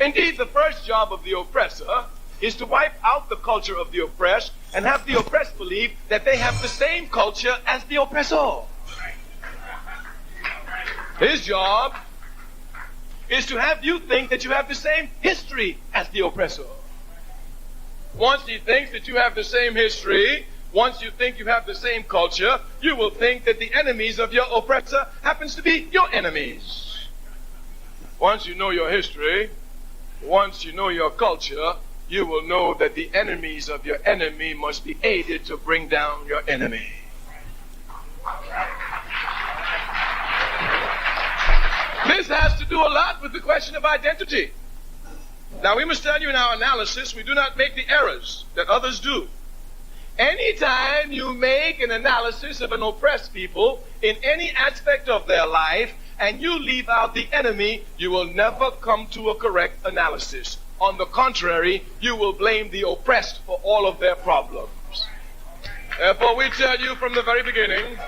Indeed, the first job of the oppressor is to wipe out the culture of the oppressed and have the oppressed believe that they have the same culture as the oppressor. His job is to have you think that you have the same history as the oppressor. Once he thinks that you have the same history, once you think you have the same culture, you will think that the enemies of your oppressor happens to be your enemies. Once you know your history, once you know your culture, you will know that the enemies of your enemy must be aided to bring down your enemy. This has to do a lot with the question of identity. Now, we must tell you in our analysis, we do not make the errors that others do. Anytime you make an analysis of an oppressed people in any aspect of their life and you leave out the enemy, you will never come to a correct analysis. On the contrary, you will blame the oppressed for all of their problems. Therefore, we tell you from the very beginning,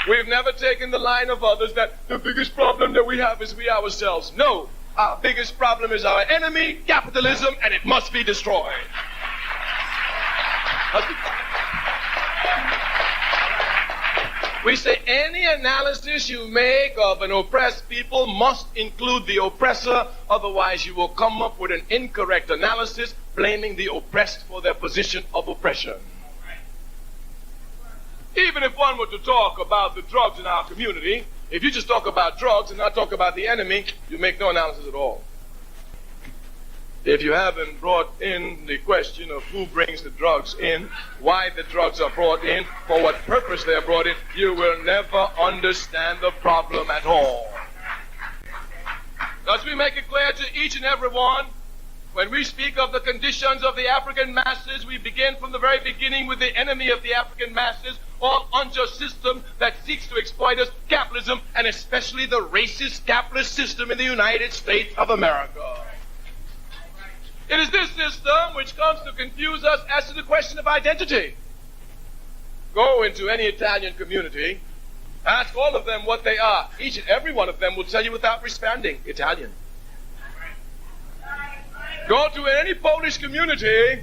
we've never taken the line of others that the biggest problem that we have is we ourselves. No, our biggest problem is our enemy, capitalism, and it must be destroyed. We say any analysis you make of an oppressed people must include the oppressor, otherwise you will come up with an incorrect analysis blaming the oppressed for their position of oppression. Even if one were to talk about the drugs in our community, if you just talk about drugs and not talk about the enemy, you make no analysis at all. If you haven't brought in the question of who brings the drugs in, why the drugs are brought in, for what purpose they're brought in, you will never understand the problem at all. Thus we make it clear to each and every one, when we speak of the conditions of the African masses, we begin from the very beginning with the enemy of the African masses, all unjust system that seeks to exploit us, capitalism, and especially the racist capitalist system in the United States of America. It is this system which comes to confuse us as to the question of identity. Go into any Italian community, ask all of them what they are. Each and every one of them will tell you without responding, Italian. Go to any Polish community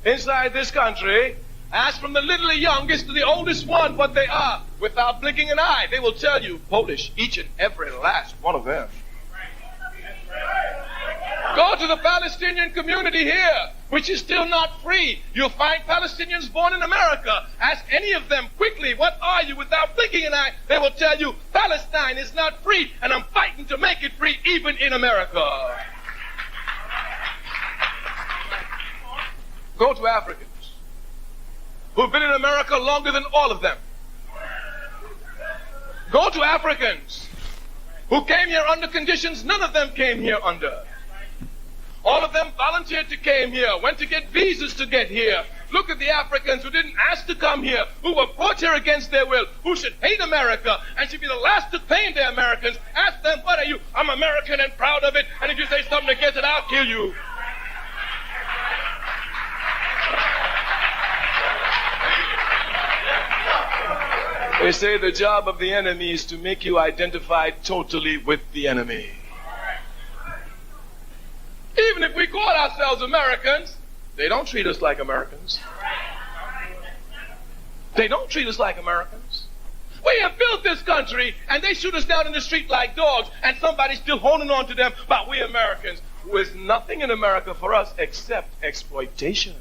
inside this country, ask from the little youngest to the oldest one what they are. Without blinking an eye, they will tell you Polish, each and every last one of them. Go to the Palestinian community here, which is still not free. You'll find Palestinians born in America. Ask any of them quickly, what are you? Without blinking an eye, they will tell you Palestine is not free, and I'm fighting to make it free even in America. Go to Africans who've been in America longer than all of them. Go to Africans who came here under conditions none of them came here under. All of them volunteered to came here, went to get visas to get here. Look at the Africans who didn't ask to come here, who were brought here against their will, who should hate America and should be the last to claim they're Americans. Ask them, what are you? I'm American and proud of it, and if you say something against it, I'll kill you. They say the job of the enemy is to make you identify totally with the enemy. Even if we call ourselves Americans, they don't treat us like Americans. They don't treat us like Americans. We have built this country, and they shoot us down in the street like dogs, and somebody's still holding on to them about we Americans. There is nothing in America for us except exploitation.